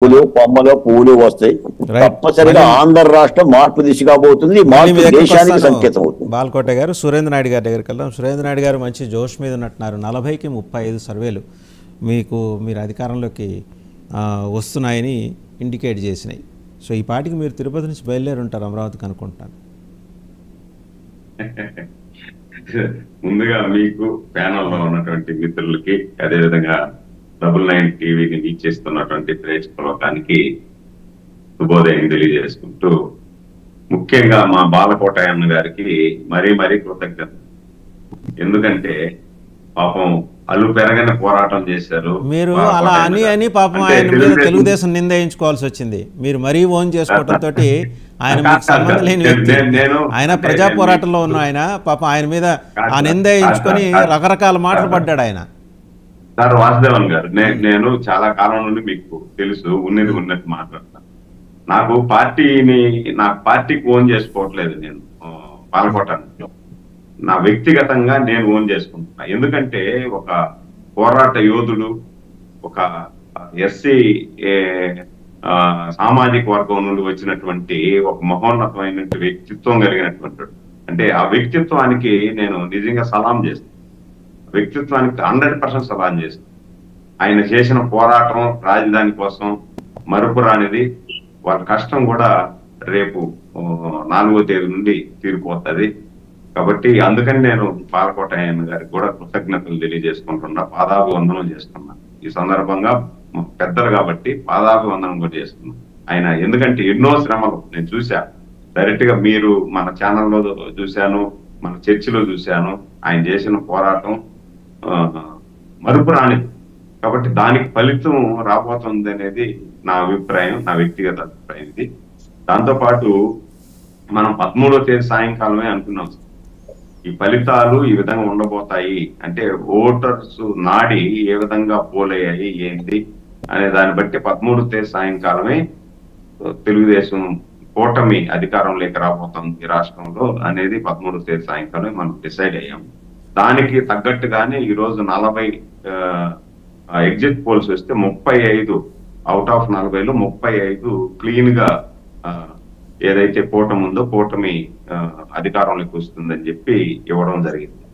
పూలు కొమ్మలో పువ్వులు వస్తాయి. తప్పనిసరిగా ఆంధ్ర రాష్ట్రం మార్పు దిశగా పోతుంది. మార్పు దేశానికి సంకేతం అవుతుంది. బాల్కోట గారు, సురేంద్ర నాయుడు గారి దగ్గరికి వెళ్దాం. సురేంద్ర నాయుడు గారు మంచి జోష్ మీద ఉన్నట్టున్నారు. 40కి 35 సర్వేలు మీరు అధికారంలోకి వస్తున్నాయని ఇండికేట్ చేసినాయి. సో ఈ పాటికి మీరు తిరుపతి నుంచి బయలుదేరి ఉంటారు అమరావతికి అనుకుంటాను. ముందుగా మీకు ప్యానల్లో ఉన్నటువంటి మిత్రులకి, అదేవిధంగా 99 టీవీకి వీక్షిస్తున్నటువంటి ప్రేక్షక లోకానికి శుభోదయం తెలియజేసుకుంటూ, ముఖ్యంగా మా బాలకోట అన్న గారికి మరీ కృతజ్ఞత. ఎందుకంటే పాపం అల్లు పెరగని పోరాటం చేశారు. మీరు అలా అని పాపం ఆయన మీద తెలుగుదేశం నిందించుకోవాల్సి వచ్చింది. మీరు మరీ ఓన్ చేసుకోవడంతో ఆయన మీకు సంబంధం లేని వ్యక్తి. ఆయన ప్రజా పోరాటంలో ఉన్న ఆయన పాపం ఆయన మీద ఆ నిందించుకొని రకరకాల మాటలు పడ్డాడు ఆయన. సార్ వాసుదేవన్ గారు, నేను చాలా కాలం నుండి మీకు తెలుసు, ఉన్నట్టు మాట్లాడతాను. నాకు పార్టీకి ఓన్ చేసుకోవట్లేదు. నేను పాల్గొనడానికి నా వ్యక్తిగతంగా నేను ఓన్ చేసుకుంటున్నా. ఎందుకంటే ఒక పోరాట యోధుడు, ఒక ఎస్సీ సామాజిక వర్గం నుండి వచ్చినటువంటి ఒక మహోన్నతమైన వ్యక్తిత్వం కలిగినటువంటి, అంటే ఆ వ్యక్తిత్వానికి నేను నిజంగా సలాం చేస్తాను. వ్యక్తిత్వానికి 100% సలాం చేస్తాను. ఆయన చేసిన పోరాటం రాజధాని కోసం మరుపురానిది. వాళ్ళ కష్టం కూడా రేపు 4వ తేదీ నుండి తీరిపోతుంది. కాబట్టి అందుకని నేను బాలకోట అయ్యన్న గారికి కూడా కృతజ్ఞతలు తెలియజేసుకుంటున్నా, పాదాభివందనం చేస్తున్నా. ఈ సందర్భంగా పెద్దలు కాబట్టి పాదాభివందనం కూడా చేస్తున్నా. ఆయన ఎందుకంటే ఎన్నో శ్రమలు నేను చూసా, డైరెక్ట్ గా మీరు మన ఛానల్లో చూశాను, మన చర్చిలో చూశాను. ఆయన చేసిన పోరాటం మరుపురానిది. కాబట్టి దానికి ఫలితం రాబోతుంది అనేది నా అభిప్రాయం, నా వ్యక్తిగత అభిప్రాయం ఇది. దాంతోపాటు మనం 13వ తేదీ సాయంకాలమే అనుకున్నాం ఈ ఫలితాలు ఈ విధంగా ఉండబోతాయి. అంటే ఓటర్స్ నాడి ఏ విధంగా పోలయ్యాయి ఏంటి అనే దాన్ని బట్టి 13వ తేదీ సాయంకాలమే తెలుగుదేశం కూటమి అధికారంలోకి రాబోతుంది ఈ రాష్ట్రంలో అనేది 13వ తేదీ సాయంకాలం మనం డిసైడ్ అయ్యాం. దానికి తగ్గట్టుగానే ఈ రోజు 40 ఎగ్జిట్ పోల్స్ వస్తే 35 అవుట్ ఆఫ్ 40లో 35 క్లీన్ గా ఏదైతే కూటమి ఉందో కూటమి అధికారంలోకి వస్తుందని చెప్పి ఇవ్వడం జరిగింది.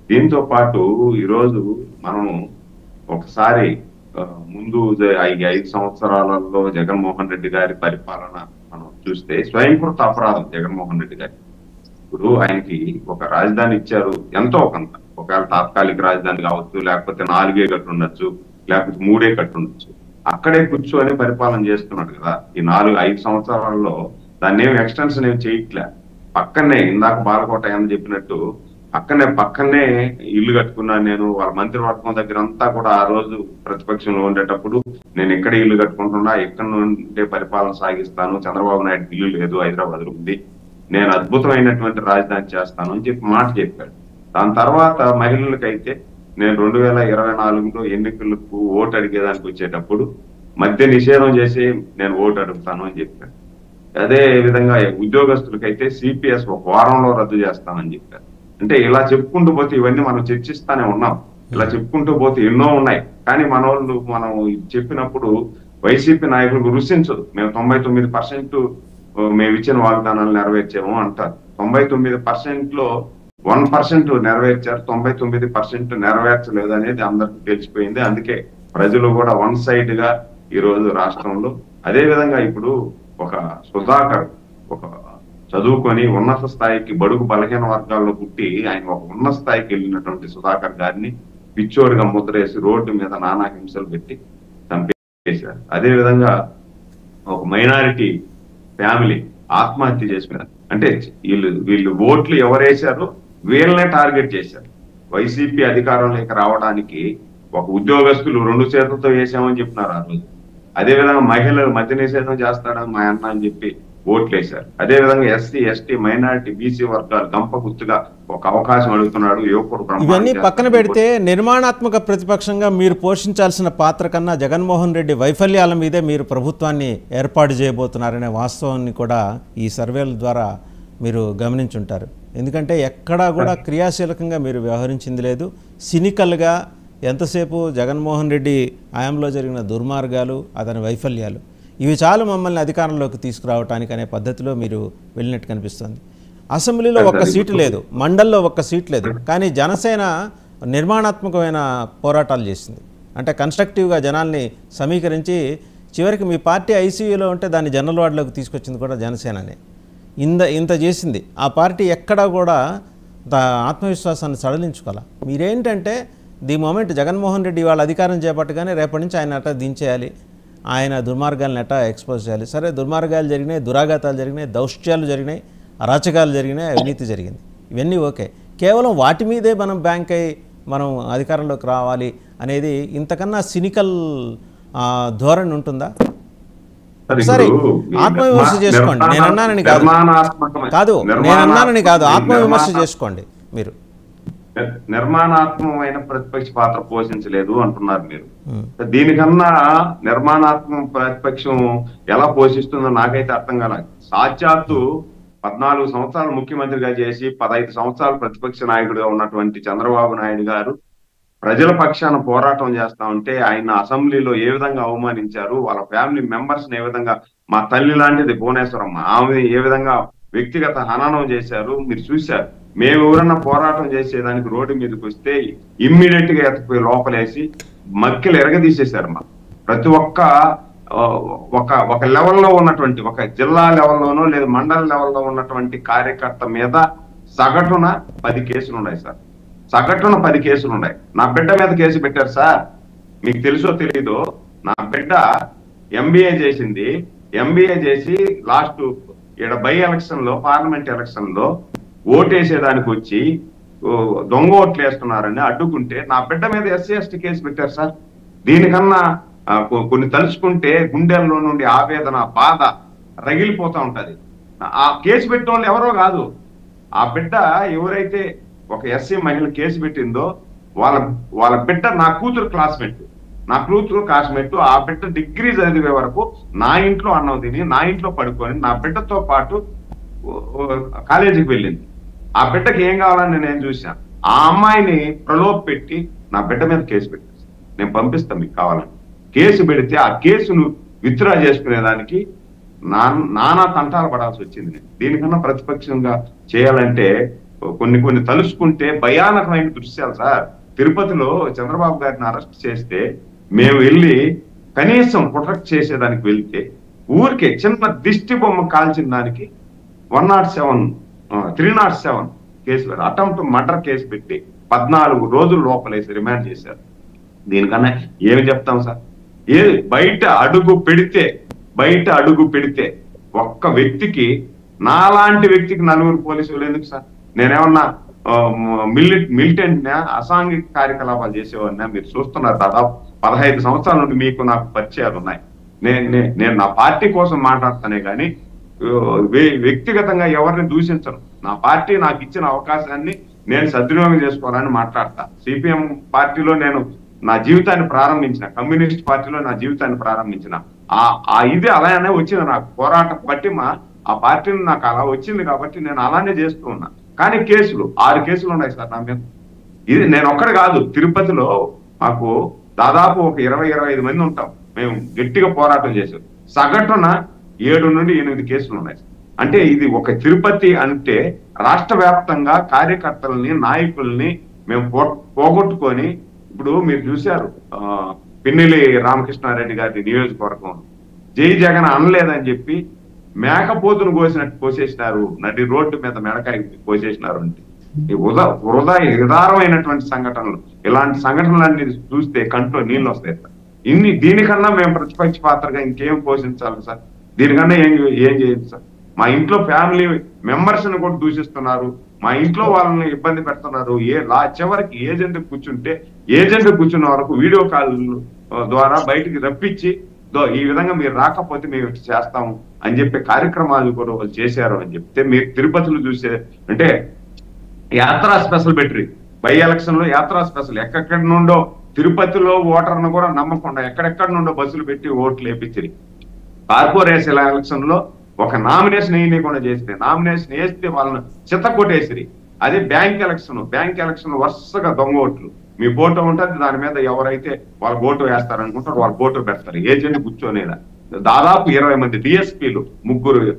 దీంతో పాటు ఈరోజు మనం ఒకసారి ముందు 5 సంవత్సరాలలో జగన్మోహన్ రెడ్డి గారి పరిపాలన మనం చూస్తే స్వయంకృత అపరాధం జగన్మోహన్ రెడ్డి గారి. ఇప్పుడు ఆయనకి ఒక రాజధాని ఇచ్చారు, ఎంతో కొంత, ఒకవేళ తాత్కాలిక రాజధాని కావచ్చు, లేకపోతే 4 కట్టుండొచ్చు, లేకపోతే 3 కట్టుండొచ్చు. అక్కడే కూర్చొని పరిపాలన చేస్తున్నాడు కదా ఈ 5 సంవత్సరాలలో. దాన్ని ఏమి ఎక్స్టెన్షన్ ఏమి చేయట్లే. పక్కనే ఇందాక బాలకోట అని చెప్పినట్టు పక్కనే ఇల్లు కట్టుకున్నాను నేను. వాళ్ళ మంత్రివర్గం దగ్గర అంతా కూడా ఆ రోజు ప్రతిపక్షంలో ఉండేటప్పుడు నేను ఎక్కడ ఇల్లు కట్టుకుంటున్నా, ఎక్కడ నుండే పరిపాలన సాగిస్తాను, చంద్రబాబు నాయుడు ఇల్లు లేదు, హైదరాబాద్ లో ఉంది, నేను అద్భుతమైనటువంటి రాజధాని చేస్తాను అని చెప్పి మాట చెప్పాడు. దాని తర్వాత మహిళలకైతే నేను 2024లో ఎన్నికలకు ఓటు అడిగేదానికి వచ్చేటప్పుడు మద్య నిషేధం చేసి నేను ఓటు అడుగుతాను అని చెప్పాడు. అదే విధంగా ఉద్యోగస్తులకైతే సిపిఎస్ 1 వారంలో రద్దు చేస్తానని చెప్పారు. అంటే ఇలా చెప్పుకుంటూ పోతే ఇవన్నీ మనం చర్చిస్తానే ఉన్నాం. ఇలా చెప్పుకుంటూ పోతే ఎన్నో ఉన్నాయి. కానీ మనం చెప్పినప్పుడు వైసీపీ నాయకులకు రుచించదు. మేము 99% మేము ఇచ్చిన వాగ్దానాలు నెరవేర్చాము అంటారు. 99%లో 1% నెరవేర్చారు, 99% నెరవేర్చలేదు అనేది అందరికి తెలిసిపోయింది. అందుకే ప్రజలు కూడా 1 సైడ్ గా ఈ రోజు రాష్ట్రంలో. అదే విధంగా ఇప్పుడు ఒక సుధాకర్, ఒక చదువుకొని ఉన్నత స్థాయికి, బడుగు బలహీన వర్గాల్లో పుట్టి ఆయన ఒక ఉన్నత స్థాయికి వెళ్ళినటువంటి సుధాకర్ గారిని పిచ్చోడిగా ముద్రేసి రోడ్డు మీద నానా హింసలు పెట్టి చంపేశారు. అదే విధంగా ఒక మైనారిటీ ఫ్యామిలీ ఆత్మహత్య చేసుకున్నారు. అంటే వీళ్ళు ఓట్లు ఎవరేశారో వీళ్ళనే టార్గెట్ చేశారు. వైసీపీ అధికారంలోకి రావడానికి ఒక ఉద్యోగస్తులు 2 చేతులతో వేసామని చెప్పినారు ఆ రోజు. అదేవిధంగా మహిళలు మద్య నిషేధం చేస్తాడా మా అన్న అని చెప్పి ఓట్లు వేశారు. అదేవిధంగా ఎస్సీ, ఎస్టీ, మైనారిటీ, బీసీ వర్గాలు గంప గుర్తుగా ఒక అవకాశం అడుగుతున్నాడు యువకుడు. ఇవన్నీ పక్కన పెడితే నిర్మాణాత్మక ప్రతిపక్షంగా మీరు పోషించాల్సిన పాత్ర కన్నా జగన్మోహన్ రెడ్డి వైఫల్యాల మీదే మీరు ప్రభుత్వాన్ని ఏర్పాటు చేయబోతున్నారనే వాస్తవాన్ని కూడా ఈ సర్వేల ద్వారా మీరు గమనించుంటారు. ఎందుకంటే ఎక్కడా కూడా క్రియాశీలకంగా మీరు వ్యవహరించింది లేదు. సినికల్గా ఎంతసేపు జగన్మోహన్ రెడ్డి హయాంలో జరిగిన దుర్మార్గాలు, అతని వైఫల్యాలు ఇవి చాలు మమ్మల్ని అధికారంలోకి తీసుకురావటానికి అనే పద్ధతిలో మీరు వెళ్ళినట్టు కనిపిస్తుంది. అసెంబ్లీలో ఒక్క సీటు లేదు, మండల్లో ఒక్క సీట్ లేదు, కానీ జనసేన నిర్మాణాత్మకమైన పోరాటాలు చేసింది. అంటే కన్స్ట్రక్టివ్గా జనాల్ని సమీకరించి చివరికి మీ పార్టీ ఐసీయూలో ఉంటే దాన్ని జనరల్ వార్డులోకి తీసుకొచ్చింది కూడా జనసేననే. ఇంత చేసింది. ఆ పార్టీ ఎక్కడా కూడా ఆత్మవిశ్వాసాన్ని సడలించుకోవాలి. మీరేంటంటే ది మూమెంట్ జగన్మోహన్ రెడ్డి వాళ్ళ అధికారం చేపట్టగానే రేపటి నుంచి ఆయన అట్లా దించేయాలి, ఆయన దుర్మార్గాలను ఎట్టా ఎక్స్పోజ్ చేయాలి. సరే, దుర్మార్గాలు జరిగినాయి, దురాఘాతాలు జరిగినాయి, దౌష్ట్యాలు జరిగినాయి, అరాచకాలు జరిగినాయి, అవినీతి జరిగింది, ఇవన్నీ ఓకే. కేవలం వాటి మీదే మనం బ్యాంక్ అయ్యి మనం అధికారంలోకి రావాలి అనేది ఇంతకన్నా సినికల్ ధోరణి ఉంటుందా? సరే, ఆత్మవిమర్శ చేసుకోండి. నేను అన్నానని కాదు, ఆత్మవిమర్శ చేసుకోండి. మీరు నిర్మాణాత్మకమైన ప్రతిపక్ష పాత్ర పోషించలేదు అంటున్నారు మీరు. దీనికన్నా నిర్మాణాత్మక ప్రతిపక్షం ఎలా పోషిస్తుందో నాకైతే అర్థం కాలేదు. సాక్షాత్తు 14 సంవత్సరాలు ముఖ్యమంత్రిగా చేసి 15 సంవత్సరాలు ప్రతిపక్ష నాయకుడిగా ఉన్నటువంటి చంద్రబాబు నాయుడు గారు ప్రజల పక్షాన పోరాటం చేస్తా ఉంటే ఆయన అసెంబ్లీలో ఏ విధంగా అవమానించారు, వాళ్ళ ఫ్యామిలీ మెంబర్స్ ఏ విధంగా, మా తల్లి లాంటిది భువనేశ్వరమ్మ, ఆమె ఏ విధంగా వ్యక్తిగత హననం చేశారు మీరు చూశారు. మేము ఎవరన్నా పోరాటం చేసేదానికి రోడ్డు మీదకి వస్తే ఇమ్మీడియట్ గా ఎత్తుకుపోయి లోపలేసి మక్కిలు ఎరగదీసేశారు. మా ప్రతి ఒక లెవెల్లో ఉన్నటువంటి, ఒక జిల్లా లెవెల్లోనో లేదా మండల లెవెల్లో ఉన్నటువంటి కార్యకర్త మీద సగటున 10 కేసులు ఉన్నాయి సార్. సగటున 10 కేసులు ఉన్నాయి. నా బిడ్డ మీద కేసు పెట్టారు సార్. మీకు తెలుసో తెలీదో, నా బిడ్డ ఎంబీఏ చేసింది. ఎంబీఏ చేసి లాస్ట్ బై ఎలక్షన్ లో, పార్లమెంట్ ఎలక్షన్ లో ఓటేసేదానికి వచ్చి దొంగ ఓట్లు వేస్తున్నారని అడ్డుకుంటే నా బిడ్డ మీద ఎస్సీ ఎస్టీ కేసు పెట్టారు సార్. దీనికన్నా కొన్ని తలుచుకుంటే గుండెల్లో నుండి ఆవేదన, బాధ రగిలిపోతా ఉంటది. ఆ కేసు పెట్టిన వాళ్ళు ఎవరో కాదు, ఆ బిడ్డ ఎవరైతే ఒక ఎస్సీ మహిళ కేసు పెట్టిందో వాళ్ళ బిడ్డ నా కూతురు క్లాస్మేట్. ఆ బిడ్డ డిగ్రీ చదివే వరకు నా ఇంట్లో అన్నం తిని, నా ఇంట్లో పడుకొని, నా బిడ్డతో పాటు కాలేజీకి వెళ్ళింది. ఆ బిడ్డకి ఏం కావాలని నేను చూశాను. ఆ అమ్మాయిని ప్రలోభ పెట్టి నా బిడ్డ మీద కేసు పెట్టాను. నేను పంపిస్తాను మీకు కావాలని. కేసు పెడితే ఆ కేసును విత్డ్రా చేసుకునేదానికి నానా తంటాలు పడాల్సి వచ్చింది. దీనికన్నా ప్రతిపక్షంగా చేయాలంటే కొన్ని తలుచుకుంటే భయానకమైన దృశ్యాలు సార్. తిరుపతిలో చంద్రబాబు గారిని అరెస్ట్ చేస్తే మేము వెళ్ళి కనీసం ప్రొటెక్ట్ చేసేదానికి వెళ్తే ఊరికే చిన్న దిష్టి బొమ్మ కాల్చిన దానికి 307 కేసు, అటెంప్ట్ మర్డర్ కేసు పెట్టి 14 రోజులు లోపలేసి రిమాండ్ చేశారు. దీనికన్నా ఏమి చెప్తాం సార్? బయట అడుగు పెడితే ఒక్క వ్యక్తికి, నాలాంటి వ్యక్తికి 4 పోలీసులు ఎందుకు సార్? నేనేమన్నా మిలిటెంట్ అసాంఘిక కార్యకలాపాలు చేసేవాడినా? మీరు చూస్తున్నారు, దాదాపు 15 సంవత్సరాల నుండి మీకు నాకు పరిచయాలు ఉన్నాయి. నేను నా పార్టీ కోసం మాట్లాడతానే కానీ వ్యక్తిగతంగా ఎవరిని దూషించను. నా పార్టీ నాకు ఇచ్చిన అవకాశాన్ని నేను సద్వినియోగం చేసుకోవాలని మాట్లాడతా. సిపిఎం పార్టీలో నేను నా జీవితాన్ని ప్రారంభించిన, కమ్యూనిస్ట్ పార్టీలో నా జీవితాన్ని ప్రారంభించిన ఇది అలానే వచ్చింది. నాకు పోరాటం బట్టి ఆ పార్టీని నాకు అలా వచ్చింది కాబట్టి నేను అలానే చేస్తూ ఉన్నా. కానీ 6 కేసులు ఉన్నాయి సార్ నా మీద. ఇది నేను ఒక్కడే కాదు, తిరుపతిలో మాకు దాదాపు ఒక 20-25 మంది ఉంటాం. మేము గట్టిగా పోరాటం చేసాం. సగటున 7 నుండి 8 కేసులు ఉన్నాయి. అంటే ఇది ఒక తిరుపతి అంటే రాష్ట్ర వ్యాప్తంగా కార్యకర్తలని, నాయకుల్ని మేము పోగొట్టుకొని, ఇప్పుడు మీరు చూశారు పిన్నెల్లి రామకృష్ణారెడ్డి గారి నియోజకవర్గం జై జగన్ అనలేదని చెప్పి మేకపోతును కోసినట్టు కోసేసినారు, నడి రోడ్డు మీద మెడకాయ కోసేసినారు. అంటే ఉదారమైనటువంటి సంఘటనలు, ఇలాంటి సంఘటనలన్నీ చూస్తే కంట్లో నీళ్ళు వస్తాయి సార్. దీనికన్నా మేము ప్రతిపక్ష పాత్రగా ఇంకేం పోషించాలి సార్? దీనికన్నా ఏం చేయదు సార్? మా ఇంట్లో ఫ్యామిలీ మెంబర్స్ ని కూడా దూషిస్తున్నారు, మా ఇంట్లో వాళ్ళని ఇబ్బంది పెడుతున్నారు. చివరికి ఏజెంట్ కూర్చున్న వరకు వీడియో కాల్ ద్వారా బయటికి రప్పించి ఈ విధంగా మీరు రాకపోతే మేము చేస్తాము అని చెప్పే కార్యక్రమాలు కూడా వాళ్ళు చేశారు అని చెప్తే, మీరు తిరుపతిలో చూసే అంటే యాత్రా స్పెషల్ పెట్టి బై ఎలక్షన్ లో యాత్రా స్పెషల్ ఎక్కడెక్కడి నుండో తిరుపతిలో ఓటర్ను కూడా నమ్మకుండా ఎక్కడెక్కడి నుండో బస్సులు పెట్టి ఓట్లు వేపించి కార్పొరేషన్ ఎలక్షన్ లో ఒక నామినేషన్ వేయకుండా చేస్తే, నామినేషన్ వేస్తే వాళ్ళని చిత్తకొట్టేసిరి. అదే బ్యాంక్ ఎలక్షన్ వరుసగా దొంగ ఓట్లు. మీ ఫోటో ఉంటుంది, దాని మీద ఎవరైతే వాళ్ళు ఓటు వేస్తారనుకుంటారు వాళ్ళు ఓటు పెడతారు. ఏజెంట్ కూర్చొనేదా దాదాపు 20 మంది డిఎస్పీలు, 3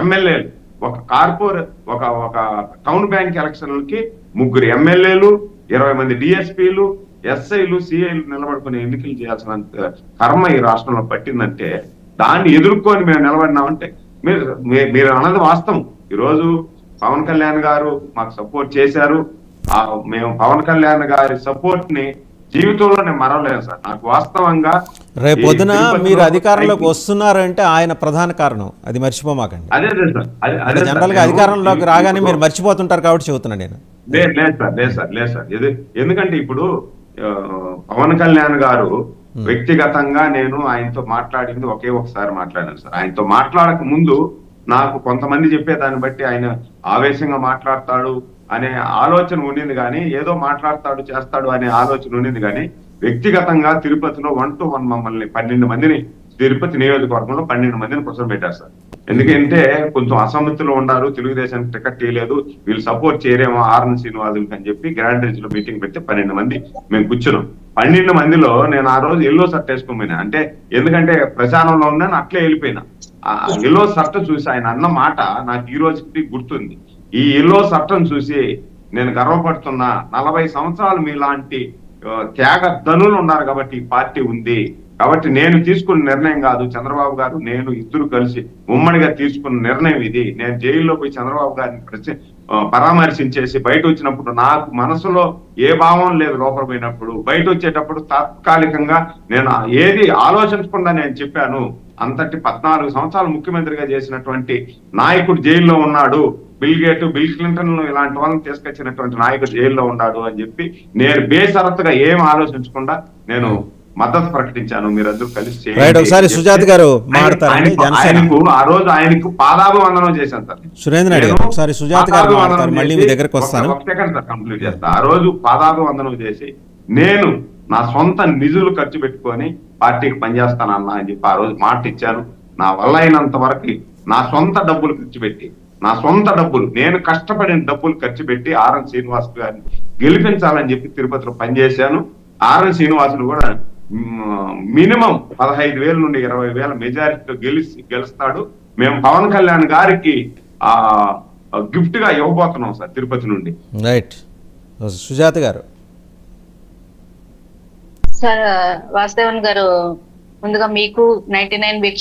ఎమ్మెల్యేలు, ఒక కార్పొరేట్ ఒక టౌన్ బ్యాంక్ ఎలక్షన్లకి 3 ఎమ్మెల్యేలు, 20 మంది డిఎస్పీలు, ఎస్ఐలు, సిఐలు నిలబడుకుని ఎన్నికలు చేయాల్సిన కర్మ ఈ రాష్ట్రంలో పట్టిందంటే దాన్ని ఎదుర్కొని మేము నిలబడినామంటే మీరు అన్నది వాస్తవం. ఈరోజు పవన్ కళ్యాణ్ గారు మాకు సపోర్ట్ చేశారు. మేము పవన్ కళ్యాణ్ గారి సపోర్ట్ ని జీవితంలో నేను మరవలేను సార్. నాకు వాస్తవంగా రేపు పొద్దున మీరు అధికారంలోకి వస్తున్నారంటే ఆయన ప్రధాన కారణం, అది మర్చిపోమాకండి. అదే సార్, జనరల్ గా అధికారంలోకి రాగానే మీరు మర్చిపోతుంటారు కాబట్టి చెబుతున్నా నేను. లేదు సార్. ఎందుకంటే ఇప్పుడు పవన్ కళ్యాణ్ గారు వ్యక్తిగతంగా నేను ఆయనతో మాట్లాడింది ఒకసారి మాట్లాడాను సార్. ఆయనతో మాట్లాడక ముందు నాకు కొంతమంది చెప్పేదాన్ని బట్టి ఆయన ఆవేశంగా మాట్లాడతాడు అనే ఆలోచన ఉండింది, కానీ ఏదో మాట్లాడతాడు చేస్తాడు అనే ఆలోచన ఉండింది. కానీ వ్యక్తిగతంగా తిరుపతిలో 1 to 1 మమ్మల్ని 12 మందిని, తిరుపతి నియోజకవర్గంలో 12 మందిని కూర్చోబెట్టారు సార్. ఎందుకంటే కొంచెం అసమ్మతిలో ఉన్నారు, తెలుగుదేశానికి టికెట్ ఇవ్వలేదు, వీళ్ళు సపోర్ట్ చేయరేమో ఆర్ఎన్ శ్రీనివాసులకి అని చెప్పి గ్రాండ్ రేంజ్ లో మీటింగ్ పెట్టి 12 మంది మేము కూర్చున్నాం. 12 మందిలో నేను ఆ రోజు ఎల్లో షర్ట్ వేసుకోపోయినా. అంటే ఎందుకంటే ప్రచారంలో ఉన్నాను, అట్లే వెళ్ళిపోయినా. ఆ ఎల్లో షర్ట్ చూసి ఆయన అన్న మాట నాకు ఈ రోజుకి గుర్తుంది. ఈ ఎల్లో షర్ట్ను చూసి నేను గర్వపడుతున్నా, 40 సంవత్సరాలు మీలాంటి త్యాగ ధనులు ఉన్నారు కాబట్టి ఈ పార్టీ ఉంది. కాబట్టి నేను తీసుకున్న నిర్ణయం కాదు, చంద్రబాబు గారు నేను ఇద్దరు కలిసి ఉమ్మడిగా తీసుకున్న నిర్ణయం ఇది. నేను జైల్లో పోయి చంద్రబాబు గారిని పరామర్శించేసి బయట వచ్చినప్పుడు నాకు మనసులో ఏ భావం లేదు, లోపల పోయినప్పుడు బయట వచ్చేటప్పుడు తాత్కాలికంగా నేను ఏది ఆలోచించకుండా నేను చెప్పాను. అంతటి 14 సంవత్సరాలు ముఖ్యమంత్రిగా చేసినటువంటి నాయకుడు జైల్లో ఉన్నాడు, బిల్ క్లింటన్ ఇలాంటి వాళ్ళని తీసుకొచ్చినటువంటి నాయకుడు జైల్లో ఉన్నాడు అని చెప్పి నేను బేసరత్తుగా ఏం ఆలోచించకుండా నేను మద్దతు ప్రకటించాను. మీరందరూ కలిసి ఒకసారి సుజాత గారు ఆయనకు ఆ రోజు ఆయనకు పాదాభివందనం చేశాను సార్. సురేంద్ర రెడ్డి ఒకసారి సుజాత గారు మాట్లాడతారు, మళ్ళీ మీ దగ్గరకు వస్తాను. ఒక సెకండ్ సార్ కంప్లీట్ చేస్తా. ఆ రోజు పాదాభివందనం చేసి నేను నా సొంత నిధులు ఖర్చు పెట్టుకొని పార్టీకి పనిచేస్తానన్నా అని చెప్పి ఆ రోజు మాట ఇచ్చాను. నా వల్ల అయినంత వరకు నా సొంత డబ్బులు ఖర్చు పెట్టి, నా సొంత డబ్బులు, నేను కష్టపడిన డబ్బులు ఖర్చు పెట్టి ఆర్ఎన్ శ్రీనివాస్ గారిని గెలిపించాలని చెప్పి తిరుపతిలో పనిచేశాను. ఆర్ఎన్ శ్రీనివాసులు కూడా మినిమం 15,000 నుండి 20,000 మెజారిటీతో గెలుస్తాడు. మేము పవన్ కళ్యాణ్ గారికి గిఫ్ట్ గా ఇవ్వబోతున్నాం సార్ తిరుపతి నుండి. రైట్. సుజాత గారు. సార్ వాసుదేవన్ గారు, ముందుగా మీకు 99